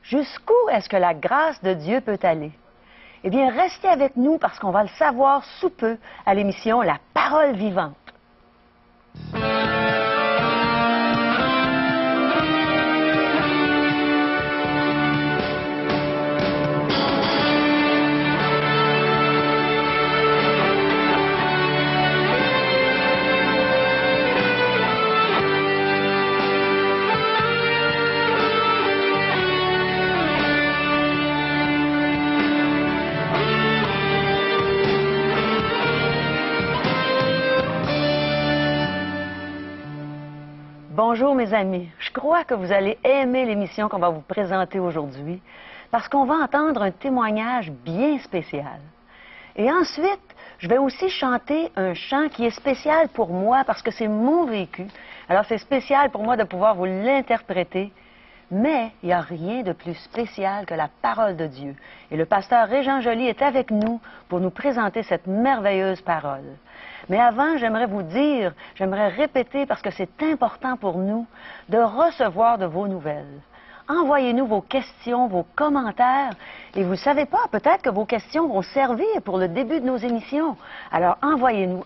Jusqu'où est-ce que la grâce de Dieu peut aller? Eh bien, restez avec nous parce qu'on va le savoir sous peu à l'émission La Parole vivante. Bonjour mes amis, je crois que vous allez aimer l'émission qu'on va vous présenter aujourd'hui parce qu'on va entendre un témoignage bien spécial. Et ensuite, je vais aussi chanter un chant qui est spécial pour moi parce que c'est mon vécu. Alors c'est spécial pour moi de pouvoir vous l'interpréter, mais il n'y a rien de plus spécial que la parole de Dieu. Et le pasteur Régent Joly est avec nous pour nous présenter cette merveilleuse parole. Mais avant, j'aimerais répéter, parce que c'est important pour nous, de recevoir de vos nouvelles. Envoyez-nous vos questions, vos commentaires. Et vous ne savez pas, peut-être que vos questions vont servir pour le début de nos émissions. Alors envoyez-nous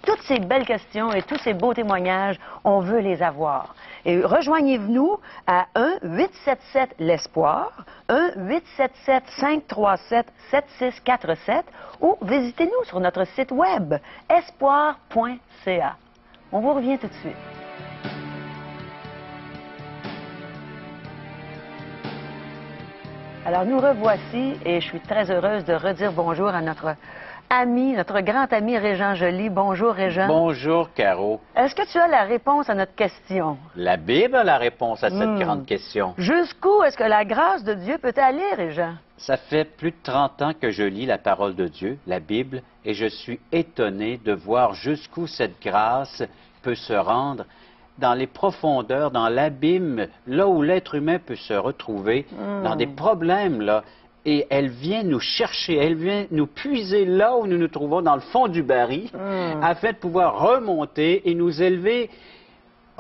toutes ces belles questions et tous ces beaux témoignages, on veut les avoir. Et rejoignez-nous à 1-877-l'Espoir, 1-877-537-7647 ou visitez-nous sur notre site web espoir.ca. On vous revient tout de suite. Alors nous revoici et je suis très heureuse de redire bonjour à notre ami, notre grand ami Régent Joly. Bonjour Régent. Bonjour Caro. Est-ce que tu as la réponse à notre question? La Bible a la réponse à cette grande question. Jusqu'où est-ce que la grâce de Dieu peut aller, Régent? Ça fait plus de 30 ans que je lis la parole de Dieu, la Bible, et je suis étonné de voir jusqu'où cette grâce peut se rendre dans les profondeurs, dans l'abîme, là où l'être humain peut se retrouver, dans des problèmes, là. Et elle vient nous chercher, elle vient nous puiser là où nous nous trouvons, dans le fond du baril, afin de pouvoir remonter et nous élever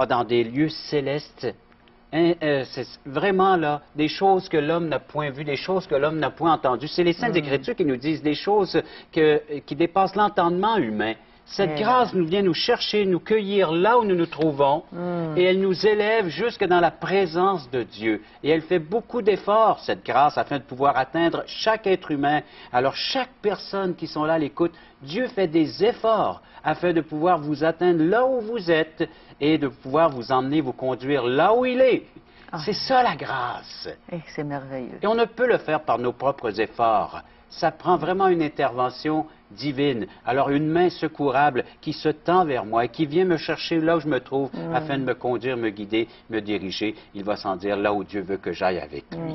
dans des lieux célestes. C'est vraiment là des choses que l'homme n'a point vues, des choses que l'homme n'a point entendues. C'est les Saintes Écritures qui nous disent des choses qui dépassent l'entendement humain. Cette grâce nous vient nous chercher, nous cueillir là où nous nous trouvons, et elle nous élève jusque dans la présence de Dieu. Et elle fait beaucoup d'efforts, cette grâce, afin de pouvoir atteindre chaque être humain. Alors, chaque personne qui sont là à l'écoute, Dieu fait des efforts afin de pouvoir vous atteindre là où vous êtes et de pouvoir vous emmener, vous conduire là où il est. C'est ça la grâce. Et c'est merveilleux. Et on ne peut le faire par nos propres efforts. Ça prend vraiment une intervention divine. Alors une main secourable qui se tend vers moi et qui vient me chercher là où je me trouve afin de me conduire, me guider, me diriger. Il va s'en dire là où Dieu veut que j'aille avec lui.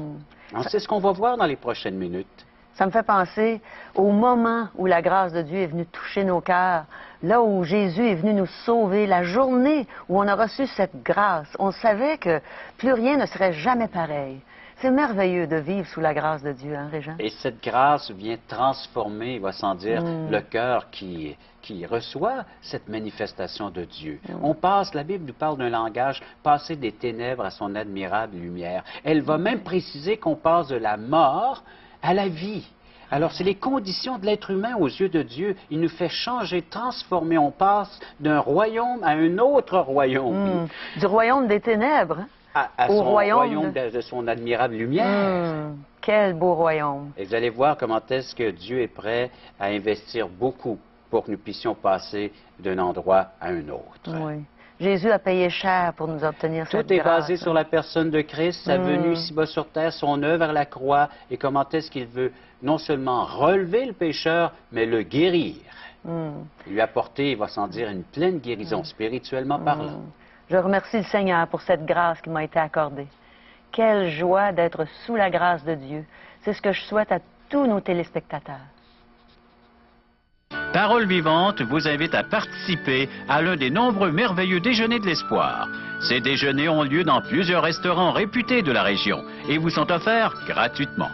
C'est ce qu'on va voir dans les prochaines minutes. Ça me fait penser au moment où la grâce de Dieu est venue toucher nos cœurs, là où Jésus est venu nous sauver, la journée où on a reçu cette grâce. On savait que plus rien ne serait jamais pareil. C'est merveilleux de vivre sous la grâce de Dieu, hein, Régent? Et cette grâce vient transformer, il va sans dire, le cœur qui reçoit cette manifestation de Dieu. On passe, la Bible nous parle d'un langage, passer des ténèbres à son admirable lumière. Elle va même préciser qu'on passe de la mort à la vie. Alors, c'est les conditions de l'être humain aux yeux de Dieu. Il nous fait changer, transformer. On passe d'un royaume à un autre royaume. Du royaume des ténèbres, hein? Au royaume de son admirable lumière. Quel beau royaume. Et vous allez voir comment est-ce que Dieu est prêt à investir beaucoup pour que nous puissions passer d'un endroit à un autre. Oui. Jésus a payé cher pour nous obtenir cette grâce. Tout est basé sur la personne de Christ, sa venue ici-bas sur terre, son œuvre à la croix, et comment est-ce qu'il veut non seulement relever le pécheur, mais le guérir. Lui apporter, il va sans dire, une pleine guérison, spirituellement parlant. Je remercie le Seigneur pour cette grâce qui m'a été accordée. Quelle joie d'être sous la grâce de Dieu. C'est ce que je souhaite à tous nos téléspectateurs. Parole vivante vous invite à participer à l'un des nombreux merveilleux déjeuners de l'espoir. Ces déjeuners ont lieu dans plusieurs restaurants réputés de la région et vous sont offerts gratuitement.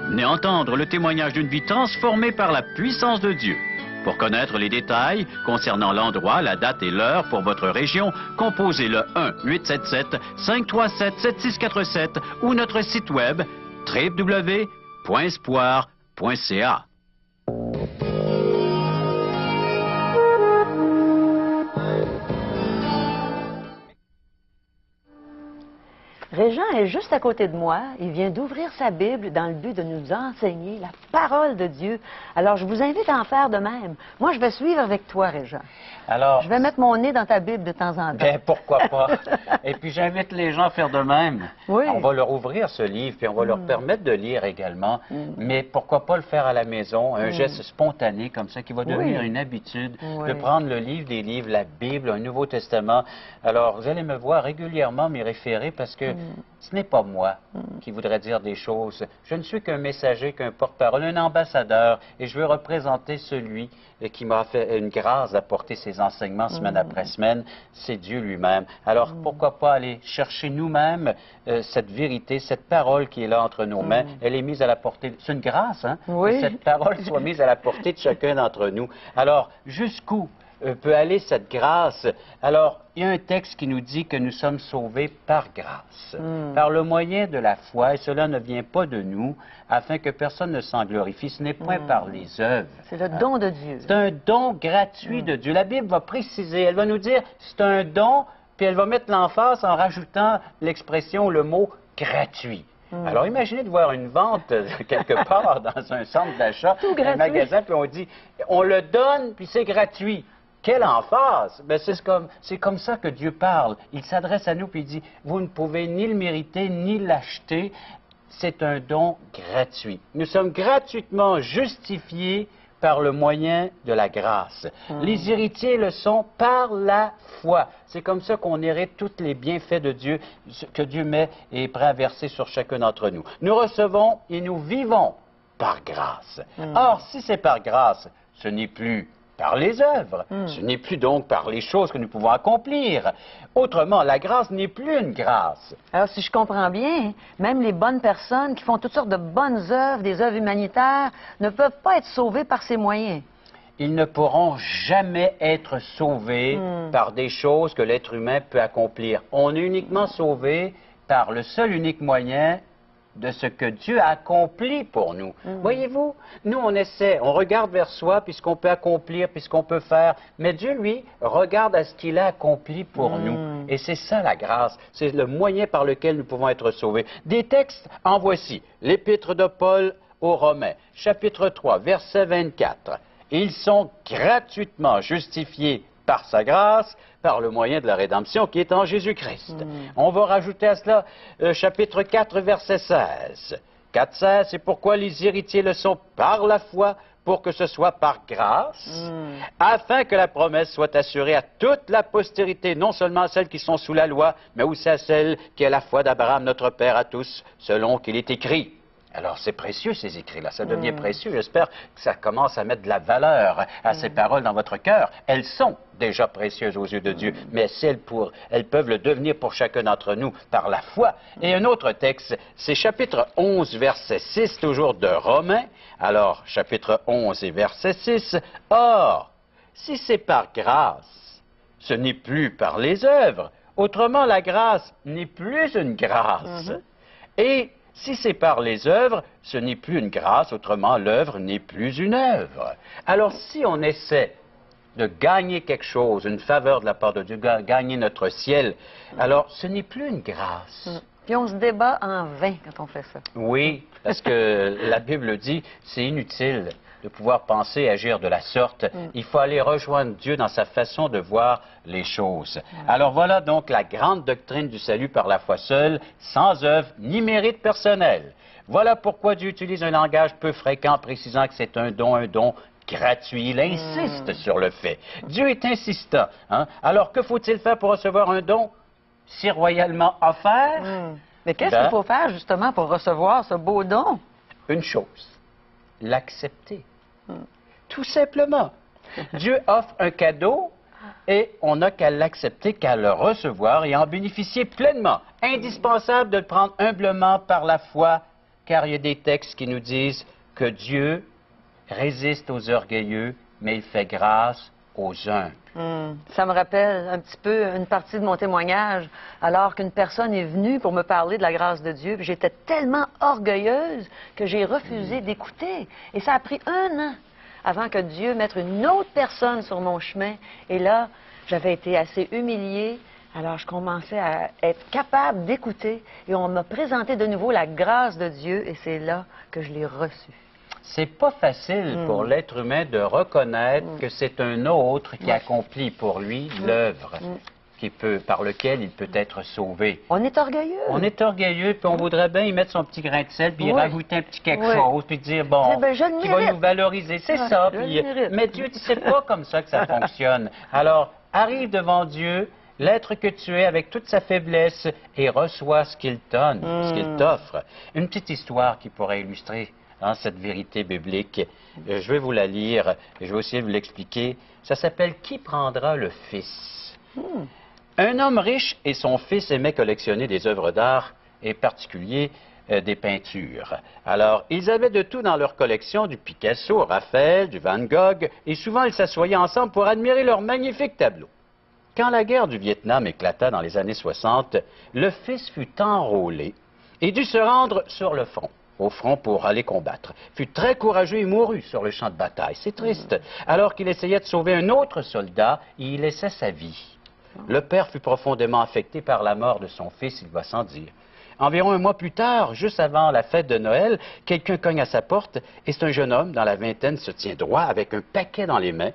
Venez entendre le témoignage d'une vie transformée par la puissance de Dieu. Pour connaître les détails concernant l'endroit, la date et l'heure pour votre région, composez le 1-877-537-7647 ou notre site web www.espoir.ca. Régent est juste à côté de moi. Il vient d'ouvrir sa Bible dans le but de nous enseigner la parole de Dieu. Alors, je vous invite à en faire de même. Moi, je vais suivre avec toi, Régent. Alors, Je vais mettre mon nez dans ta Bible de temps en temps. ben, pourquoi pas? Et puis, j'invite les gens à faire de même. Oui. On va leur ouvrir ce livre, puis on va leur permettre de lire également. Mais pourquoi pas le faire à la maison, un geste spontané comme ça, qui va devenir une habitude de prendre le livre des livres, la Bible, un Nouveau Testament. Alors, vous allez me voir régulièrement m'y référer parce que ce n'est pas moi qui voudrais dire des choses. Je ne suis qu'un messager, qu'un porte-parole, un ambassadeur, et je veux représenter celui qui m'a fait une grâce d'apporter ses enseignements semaine après semaine. C'est Dieu lui-même. Alors, pourquoi pas aller chercher nous-mêmes cette vérité, cette parole qui est là entre nos mains. Elle est mise à la portée. C'est une grâce, hein? Oui. Que cette parole soit mise à la portée de chacun d'entre nous. Alors, jusqu'où peut aller cette grâce? Alors, il y a un texte qui nous dit que nous sommes sauvés par grâce, par le moyen de la foi, et cela ne vient pas de nous, afin que personne ne s'en glorifie. Ce n'est point par les œuvres. C'est le don de Dieu. C'est un don gratuit de Dieu. La Bible va préciser, elle va nous dire, c'est un don, puis elle va mettre l'emphase en rajoutant l'expression, le mot gratuit. Alors, imaginez de voir une vente quelque part dans un centre d'achat, un magasin, puis on dit, on le donne, puis c'est gratuit. Quelle emphase! Ben, c'est comme ça que Dieu parle. Il s'adresse à nous puis il dit, vous ne pouvez ni le mériter, ni l'acheter. C'est un don gratuit. Nous sommes gratuitement justifiés par le moyen de la grâce. Les héritiers le sont par la foi. C'est comme ça qu'on hérite tous les bienfaits de Dieu, que Dieu met et est prêt à verser sur chacun d'entre nous. Nous recevons et nous vivons par grâce. Or, si c'est par grâce, ce n'est plus par les œuvres. Ce n'est plus donc par les choses que nous pouvons accomplir. Autrement, la grâce n'est plus une grâce. Alors, si je comprends bien, même les bonnes personnes qui font toutes sortes de bonnes œuvres, des œuvres humanitaires, ne peuvent pas être sauvées par ces moyens. Ils ne pourront jamais être sauvés par des choses que l'être humain peut accomplir. On est uniquement sauvé par le seul unique moyen de ce que Dieu a accompli pour nous. Voyez-vous, nous on essaie, on regarde vers soi, puis ce qu'on peut accomplir, puis ce qu'on peut faire, mais Dieu, lui, regarde à ce qu'il a accompli pour nous. Et c'est ça la grâce, c'est le moyen par lequel nous pouvons être sauvés. Des textes, en voici, l'Épître de Paul aux Romains, chapitre 3, verset 24. Ils sont gratuitement justifiés par sa grâce, par le moyen de la rédemption qui est en Jésus-Christ. On va rajouter à cela chapitre 4, verset 16. 4, 16, c'est pourquoi les héritiers le sont par la foi, pour que ce soit par grâce, afin que la promesse soit assurée à toute la postérité, non seulement à celles qui sont sous la loi, mais aussi à celle qui est la foi d'Abraham, notre Père à tous, selon qu'il est écrit. Alors, c'est précieux, ces écrits-là. Ça devient précieux. J'espère que ça commence à mettre de la valeur à ces paroles dans votre cœur. Elles sont déjà précieuses aux yeux de Dieu, mais elles peuvent le devenir pour chacun d'entre nous par la foi. Et un autre texte, c'est chapitre 11, verset 6, toujours de Romains. Alors, chapitre 11 et verset 6. Or, si c'est par grâce, ce n'est plus par les œuvres. Autrement, la grâce n'est plus une grâce. Et si c'est par les œuvres, ce n'est plus une grâce, autrement l'œuvre n'est plus une œuvre. Alors si on essaie de gagner quelque chose, une faveur de la part de Dieu, gagner notre ciel, alors ce n'est plus une grâce. Puis on se débat en vain quand on fait ça. Oui, parce que la Bible dit, c'est inutile de pouvoir penser et agir de la sorte. Il faut aller rejoindre Dieu dans sa façon de voir les choses. Alors voilà donc la grande doctrine du salut par la foi seule, sans œuvre ni mérite personnel. Voilà pourquoi Dieu utilise un langage peu fréquent, précisant que c'est un don gratuit. Il insiste sur le fait. Dieu est insistant. Hein? Alors que faut-il faire pour recevoir un don si royalement offert? Mais qu'est-ce qu'il faut faire justement pour recevoir ce beau don? Une chose, l'accepter. Tout simplement. Dieu offre un cadeau et on n'a qu'à l'accepter, qu'à le recevoir et en bénéficier pleinement. Indispensable de le prendre humblement par la foi, car il y a des textes qui nous disent que Dieu résiste aux orgueilleux, mais il fait grâce aux humbles. Ça me rappelle un petit peu une partie de mon témoignage, alors qu'une personne est venue pour me parler de la grâce de Dieu. J'étais tellement orgueilleuse que j'ai refusé d'écouter. Et ça a pris 1 an avant que Dieu mette une autre personne sur mon chemin. Et là, j'avais été assez humiliée. Alors, je commençais à être capable d'écouter. Et on m'a présenté de nouveau la grâce de Dieu. Et c'est là que je l'ai reçue. C'est pas facile pour l'être humain de reconnaître que c'est un autre qui accomplit pour lui l'œuvre par lequel il peut être sauvé. On est orgueilleux. On est orgueilleux, puis on voudrait bien y mettre son petit grain de sel, puis y rajouter un petit quelque chose, puis dire, bon, qui va nous valoriser. C'est ça. Puis, mais Dieu dit, c'est pas comme ça que ça fonctionne. Alors, arrive devant Dieu, l'être que tu es avec toute sa faiblesse, et reçois ce qu'il donne, ce qu'il t'offre. Une petite histoire qui pourrait illustrer cette vérité biblique. Je vais vous la lire, je vais aussi vous l'expliquer. Ça s'appelle « Qui prendra le Fils ?» Un homme riche et son fils aimaient collectionner des œuvres d'art, et en particulier des peintures. Alors, ils avaient de tout dans leur collection, du Picasso, Raphaël, du Van Gogh, et souvent ils s'assoyaient ensemble pour admirer leurs magnifiques tableaux. Quand la guerre du Vietnam éclata dans les années 60, le fils fut enrôlé et dut se rendre sur le front. Au front pour aller combattre. Fut très courageux et mourut sur le champ de bataille. C'est triste. Alors qu'il essayait de sauver un autre soldat, il laissait sa vie. Le père fut profondément affecté par la mort de son fils, il va sans dire. Environ 1 mois plus tard, juste avant la fête de Noël, quelqu'un cogne à sa porte et c'est un jeune homme dans la vingtaine se tient droit avec un paquet dans les mains.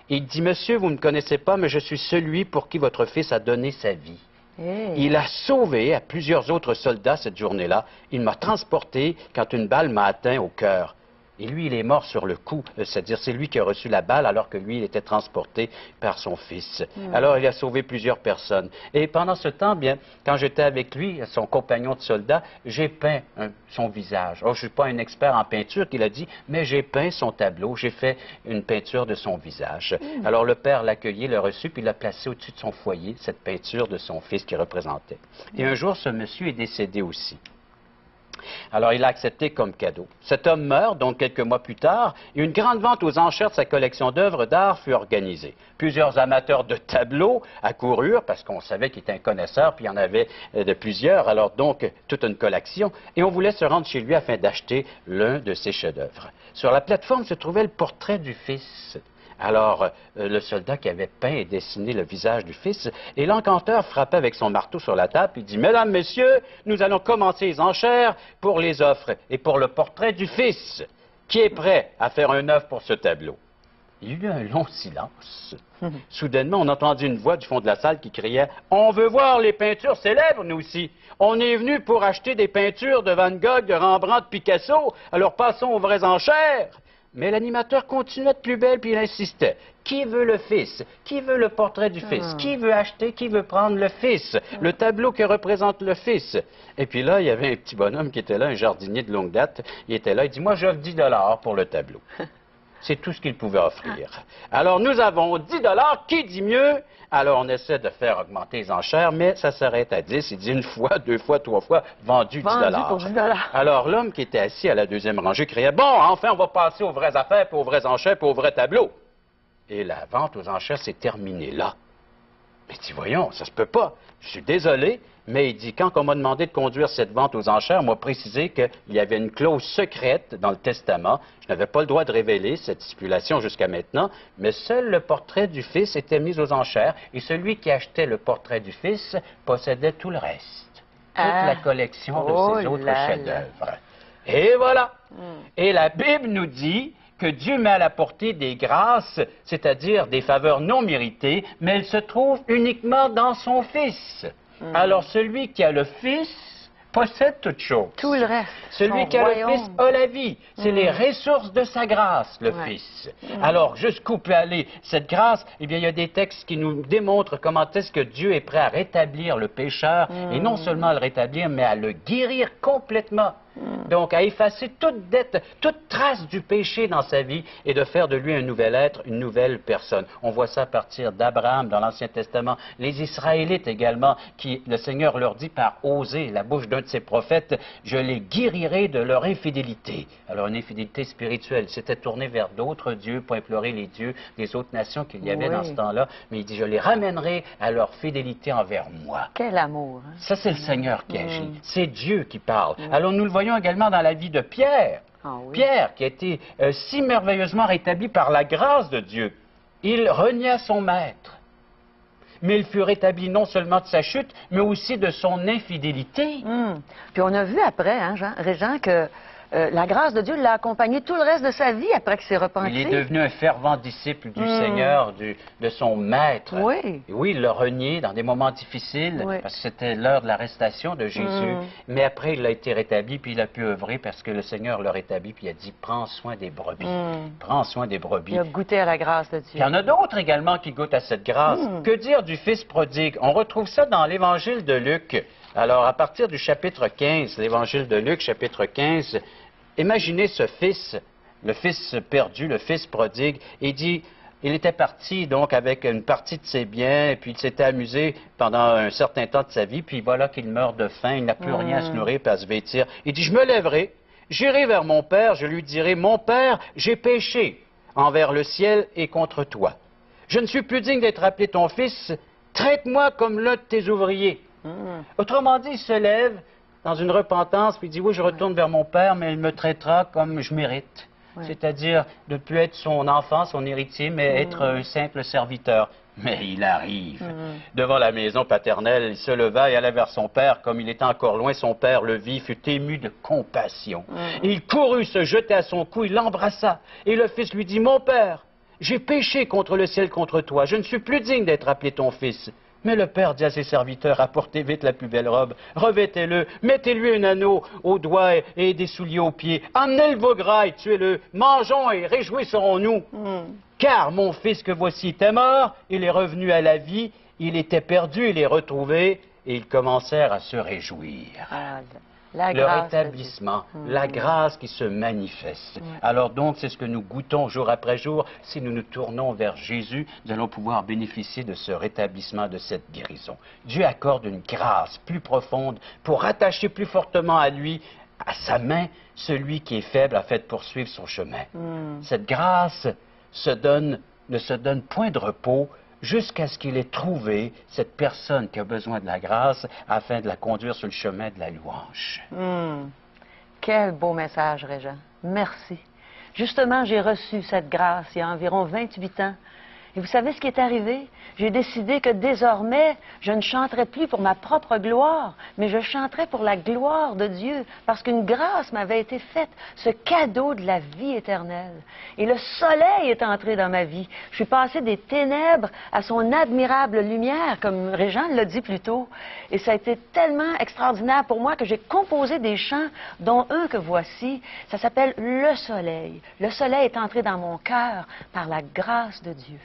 Il dit « Monsieur, vous ne me connaissez pas, mais je suis celui pour qui votre fils a donné sa vie. » Il a sauvé à plusieurs autres soldats cette journée-là. Il m'a transporté quand une balle m'a atteint au cœur. Et lui, il est mort sur le coup. C'est-à-dire, c'est lui qui a reçu la balle alors que lui, il était transporté par son fils. Alors, il a sauvé plusieurs personnes. Et pendant ce temps, bien, quand j'étais avec lui, son compagnon de soldat, j'ai peint son visage. Oh, je ne suis pas un expert en peinture, qu'il a dit, mais j'ai peint son tableau. J'ai fait une peinture de son visage. Alors, le père l'a accueilli, l'a reçu, puis l'a placé au-dessus de son foyer, cette peinture de son fils qu'il représentait. Et un jour, ce monsieur est décédé aussi. Alors, il l'a accepté comme cadeau. Cet homme meurt, donc quelques mois plus tard, et une grande vente aux enchères de sa collection d'œuvres d'art fut organisée. Plusieurs amateurs de tableaux accoururent, parce qu'on savait qu'il était un connaisseur, puis il y en avait de plusieurs, alors donc toute une collection, et on voulait se rendre chez lui afin d'acheter l'un de ses chefs-d'œuvre. Sur la plateforme se trouvait le portrait du fils. Alors, le soldat qui avait peint et dessiné le visage du fils, et l'encanteur frappait avec son marteau sur la table et dit « Mesdames, Messieurs, nous allons commencer les enchères pour les offres et pour le portrait du fils. Qui est prêt à faire un œuvre pour ce tableau? » Il y eut un long silence. Soudainement, on entendit une voix du fond de la salle qui criait « On veut voir les peintures célèbres, nous aussi. On est venu pour acheter des peintures de Van Gogh, de Rembrandt, de Picasso, alors passons aux vraies enchères. » Mais l'animateur continuait de plus belle, puis il insistait. Qui veut le fils? Qui veut le portrait du fils? Qui veut acheter? Qui veut prendre le fils? Le tableau qui représente le fils. Et puis là, il y avait un petit bonhomme qui était là, un jardinier de longue date. Il était là, il dit, moi, j'offre 10 $ pour le tableau. C'est tout ce qu'il pouvait offrir. Alors, nous avons 10 $, qui dit mieux? Alors, on essaie de faire augmenter les enchères, mais ça s'arrête à 10. Il dit 1 fois, 2 fois, 3 fois, vendu 10 $. Vendu pour 10 $. Alors, l'homme qui était assis à la deuxième rangée criait, bon, enfin, on va passer aux vraies affaires, puis aux vraies enchères, puis aux vrais tableaux. Et la vente aux enchères s'est terminée là. Mais il dit, voyons, ça se peut pas. Je suis désolé, mais il dit, quand on m'a demandé de conduire cette vente aux enchères, on m'a précisé qu'il y avait une clause secrète dans le testament. Je n'avais pas le droit de révéler cette stipulation jusqu'à maintenant, mais seul le portrait du fils était mis aux enchères, et celui qui achetait le portrait du fils possédait tout le reste. Toute la collection de ses autres chefs-d'œuvre. Et voilà. Et la Bible nous dit que Dieu met à la portée des grâces, c'est-à-dire des faveurs non méritées, mais elles se trouvent uniquement dans son Fils. Alors, celui qui a le Fils possède toute chose. Tout le reste. Celui qui a le Fils a la vie. C'est les ressources de sa grâce, le Fils. Alors, jusqu'où peut aller cette grâce? Eh bien, il y a des textes qui nous démontrent comment est-ce que Dieu est prêt à rétablir le pécheur, et non seulement à le rétablir, mais à le guérir complètement. donc à effacer toute dette, toute trace du péché dans sa vie et de faire de lui un nouvel être, une nouvelle personne. On voit ça à partir d'Abraham dans l'Ancien Testament. Les Israélites également, qui le Seigneur leur dit par Osée, la bouche d'un de ses prophètes, « Je les guérirai de leur infidélité ». Alors une infidélité spirituelle, c'était tourné vers d'autres dieux pour implorer les dieux des autres nations qu'il y avait dans ce temps-là, mais il dit « Je les ramènerai à leur fidélité envers moi ». Quel amour! Hein? Ça, c'est le Seigneur qui agit. C'est Dieu qui parle. Alors, nous le voyons également dans la vie de Pierre. Ah oui. Pierre, qui a été si merveilleusement rétabli par la grâce de Dieu. Il renia son maître. Mais il fut rétabli non seulement de sa chute, mais aussi de son infidélité. Puis on a vu après, hein, Régent, que la grâce de Dieu l'a accompagné tout le reste de sa vie après qu'il s'est repenti. Il est devenu un fervent disciple du Seigneur, de son maître. Oui. Et oui, il l'a renié dans des moments difficiles, parce que c'était l'heure de l'arrestation de Jésus. Mais après, il a été rétabli, puis il a pu œuvrer parce que le Seigneur l'a rétabli, puis il a dit, prends soin des brebis. Prends soin des brebis. Il a goûté à la grâce de Dieu. Il y en a d'autres également qui goûtent à cette grâce. Que dire du Fils prodigue? On retrouve ça dans l'Évangile de Luc. Alors, à partir du chapitre 15, l'Évangile de Luc, chapitre 15, imaginez ce fils, le fils perdu, le fils prodigue, et dit, il était parti donc avec une partie de ses biens, et puis il s'était amusé pendant un certain temps de sa vie, puis voilà qu'il meurt de faim, il n'a plus rien à se nourrir, puis à se vêtir. Il dit, je me lèverai, j'irai vers mon père, je lui dirai, mon père, j'ai péché envers le ciel et contre toi. Je ne suis plus digne d'être appelé ton fils, traite-moi comme l'un de tes ouvriers. Autrement dit, il se lève dans une repentance, puis il dit, oui, je retourne vers mon père, mais il me traitera comme je mérite. C'est-à-dire de ne plus être son enfant, son héritier, mais être un simple serviteur. Mais il arrive. Devant la maison paternelle, il se leva et alla vers son père. Comme il était encore loin, son père le vit, fut ému de compassion. Il courut se jeter à son cou, il l'embrassa. Et le fils lui dit, mon père, j'ai péché contre le ciel, contre toi. Je ne suis plus digne d'être appelé ton fils. Mais le père dit à ses serviteurs, apportez vite la plus belle robe, revêtez-le, mettez-lui un anneau au doigt et des souliers aux pieds, emmenez le vaugrail, tuez-le, mangeons et réjouissons-nous. Car mon fils que voici était mort, il est revenu à la vie, il était perdu, il est retrouvé, et ils commencèrent à se réjouir. Le rétablissement, la grâce qui se manifeste. Alors donc, c'est ce que nous goûtons jour après jour. Si nous nous tournons vers Jésus, nous allons pouvoir bénéficier de ce rétablissement, de cette guérison. Dieu accorde une grâce plus profonde pour rattacher plus fortement à lui, à sa main, celui qui est faible afin de poursuivre son chemin. Cette grâce ne se donne point de repos jusqu'à ce qu'il ait trouvé cette personne qui a besoin de la grâce afin de la conduire sur le chemin de la louange. Quel beau message, Régent. Merci. Justement, j'ai reçu cette grâce il y a environ 28 ans. Et vous savez ce qui est arrivé? J'ai décidé que désormais, je ne chanterai plus pour ma propre gloire, mais je chanterai pour la gloire de Dieu, parce qu'une grâce m'avait été faite, ce cadeau de la vie éternelle. Et le soleil est entré dans ma vie. Je suis passé des ténèbres à son admirable lumière, comme Régent l'a dit plus tôt. Et ça a été tellement extraordinaire pour moi que j'ai composé des chants, dont un que voici. Ça s'appelle « Le soleil ». Le soleil est entré dans mon cœur par la grâce de Dieu.